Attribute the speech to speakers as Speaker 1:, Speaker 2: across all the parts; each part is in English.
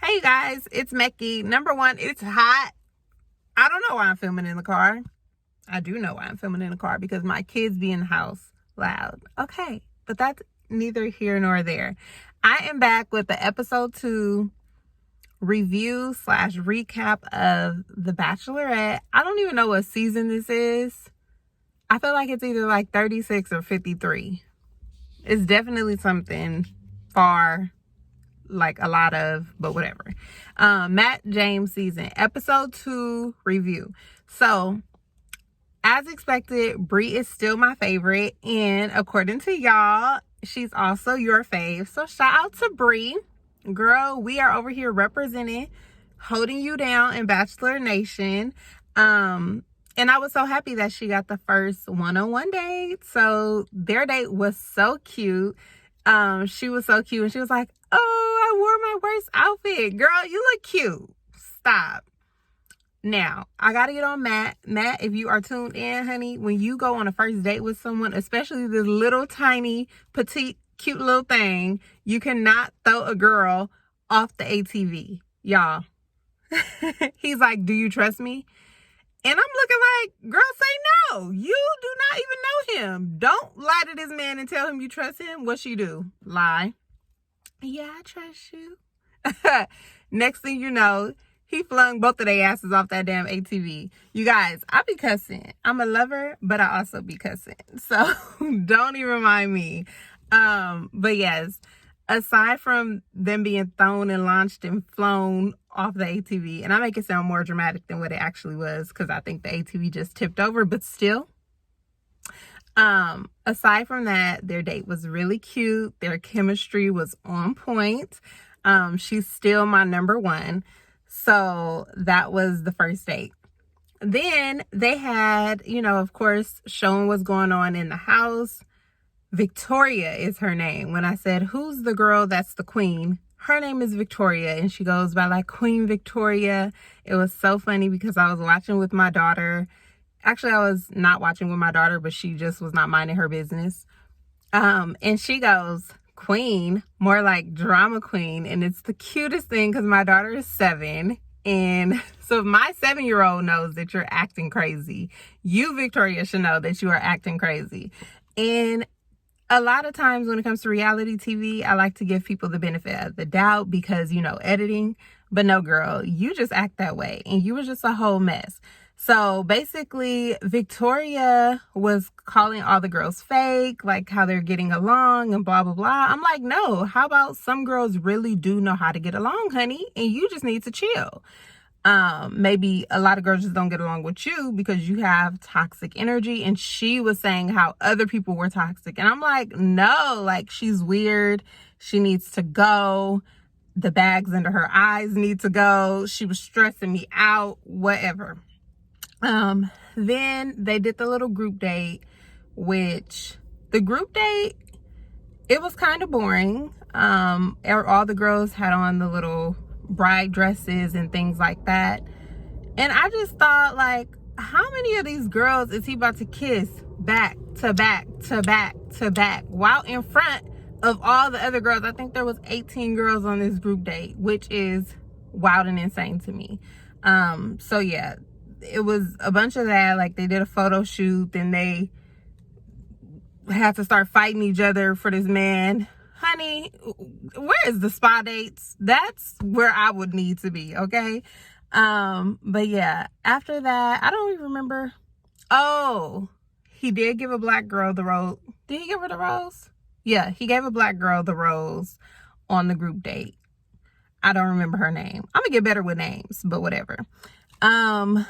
Speaker 1: Hey you guys, it's Mecky. Number one, it's hot. I don't know why I'm filming in the car. I do know why I'm filming in the car because my kids be in the house loud. Okay, but that's neither here nor there. I am back with the episode 2 review / recap of The Bachelorette. I don't even know what season this is. I feel like it's either like 36 or 53. It's definitely something far, like a lot of, but whatever. Matt James season, episode 2 review. So, as expected, Brie is still my favorite, and according to y'all, she's also your fave. So shout out to Brie. Girl, we are over here representing, holding you down in Bachelor Nation. And I was so happy that she got the first one-on-one date. So their date was so cute. She was so cute, and she was like, "Oh, I wore my worst outfit." Girl, you look cute. Stop. Now, I gotta get on Matt. Matt, if you are tuned in, honey, when you go on a first date with someone, especially this little tiny, petite, cute little thing, you cannot throw a girl off the ATV. Y'all. He's like, "Do you trust me?" And I'm looking like, girl, say no. You do not even know him. Don't lie to this man and tell him you trust him. What she do? Lie. "Yeah, I trust you." Next thing you know, he flung both of their asses off that damn ATV. You guys, I be cussing. I'm a lover, but I also be cussing. So don't even mind me. But yes, aside from them being thrown and launched and flown off the ATV, and I make it sound more dramatic than what it actually was because I think the ATV just tipped over, but still. Aside from that, their date was really cute. Their chemistry was on point. She's still my number one. So that was the first date. Then they had, of course, showing what's going on in the house. Victoria is her name. When I said, "Who's the girl that's the queen?" Her name is Victoria, and she goes by like Queen Victoria. It was so funny because I was watching with my daughter. Actually, I was not watching with my daughter, but she just was not minding her business. And she goes, "Queen," more like drama queen. And it's the cutest thing because my daughter is 7. And so if my 7-year-old knows that you're acting crazy, you, Victoria, should know that you are acting crazy. And a lot of times when it comes to reality TV, I like to give people the benefit of the doubt because, editing. But no, girl, you just act that way. And you were just a whole mess. So basically, Victoria was calling all the girls fake, like how they're getting along and blah, blah, blah. I'm like, no, how about some girls really do know how to get along, honey? And you just need to chill. Maybe a lot of girls just don't get along with you because you have toxic energy. And she was saying how other people were toxic. And I'm like, no, like she's weird. She needs to go. The bags under her eyes need to go. She was stressing me out, whatever. Then they did the little group date, which the group date, it was kind of boring. All the girls had on the little bride dresses and things like that. And I just thought, like, how many of these girls is he about to kiss back to back to back to back while in front of all the other girls? I think there was 18 girls on this group date, which is wild and insane to me. So yeah, it was a bunch of that. Like, they did a photo shoot and they had to start fighting each other for this man. Honey, where is the spa dates? That's where I would need to be, okay? But yeah, after that, I don't even remember. Oh, he did give a black girl the rose. Did he give her the rose? Yeah, he gave a black girl the rose on the group date. I don't remember her name. I'm gonna get better with names, but whatever. And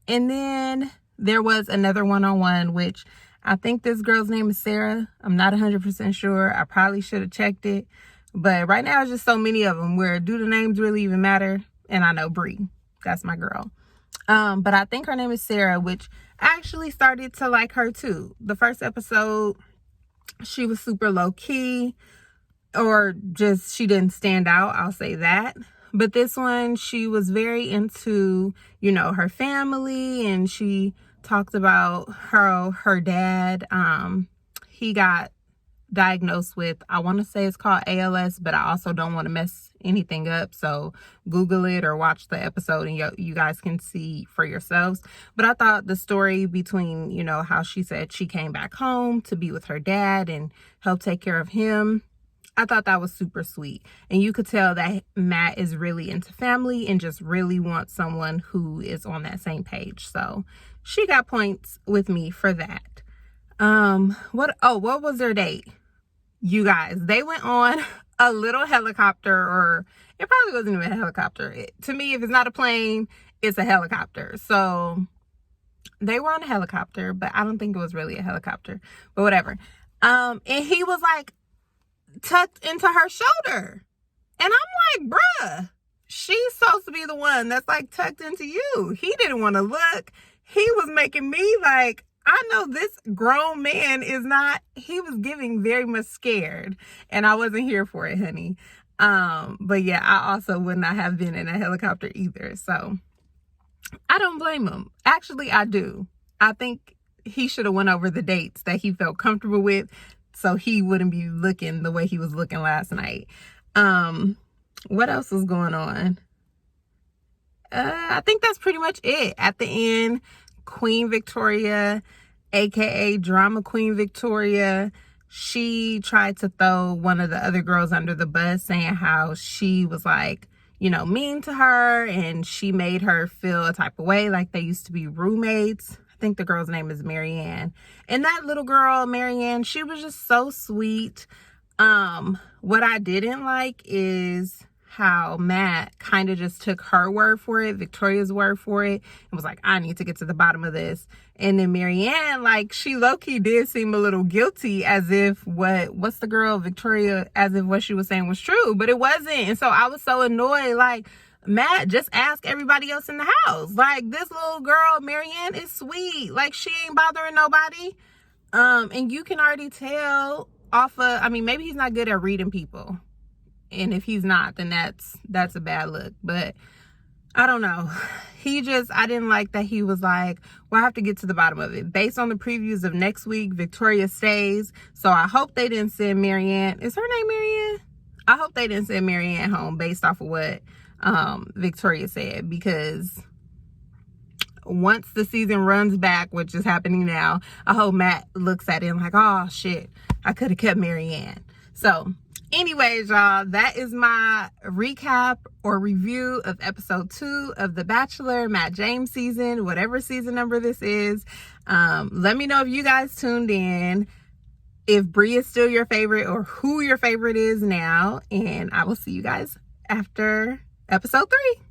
Speaker 1: then there was another one-on-one, which I think this girl's name is Sarah. I'm not 100% sure. I probably should have checked it. But right now, it's just so many of them where do the names really even matter? And I know Brie. That's my girl. But I think her name is Sarah, which I actually started to like her too. The first episode, she was super low-key, or just she didn't stand out. I'll say that. But this one, she was very into, her family, and she talked about her dad. He got diagnosed with, I want to say it's called ALS, but I also don't want to mess anything up. So Google it or watch the episode and you guys can see for yourselves. But I thought the story between, you know, how she said she came back home to be with her dad and help take care of him, I thought that was super sweet. And you could tell that Matt is really into family and just really wants someone who is on that same page. So she got points with me for that. What was their date? You guys, they went on a little helicopter, or it probably wasn't even a helicopter. To me, if it's not a plane, it's a helicopter. So they were on a helicopter, but I don't think it was really a helicopter, but whatever. And he was like tucked into her shoulder. And I'm like, bruh, she's supposed to be the one that's like tucked into you. He didn't want to look. He was making me like, I know this grown man is not, he was giving very much scared, and I wasn't here for it, honey. But yeah, I also would not have been in a helicopter either. So I don't blame him. Actually, I do. I think he should have went over the dates that he felt comfortable with so he wouldn't be looking the way he was looking last night. What else was going on? I think that's pretty much it. At the end, Queen Victoria, aka Drama Queen Victoria, she tried to throw one of the other girls under the bus, saying how she was like, you know, mean to her, and she made her feel a type of way, like they used to be roommates. I think the girl's name is Marianne. And that little girl, Marianne, she was just so sweet. What I didn't like is how Matt kind of just took her word for it, Victoria's word for it, and was like, I need to get to the bottom of this. And then Marianne, like, she low-key did seem a little guilty, as if what's the girl, Victoria, as if what she was saying was true, but it wasn't. And so I was so annoyed, like, Matt, just ask everybody else in the house. Like, this little girl, Marianne, is sweet. Like, she ain't bothering nobody. And you can already tell off of, I mean, maybe he's not good at reading people. And if he's not, then that's a bad look. But I don't know. I didn't like that he was like, well, I have to get to the bottom of it. Based on the previews of next week, Victoria stays. So I hope they didn't send Marianne. Is her name Marianne? I hope they didn't send Marianne home based off of what Victoria said. Because once the season runs back, which is happening now, I hope Matt looks at it and like, oh, shit, I could have kept Marianne. So anyways, y'all, that is my recap or review of episode 2 of The Bachelor, Matt James season, whatever season number this is. Let me know if you guys tuned in, if Bree is still your favorite or who your favorite is now. And I will see you guys after episode 3.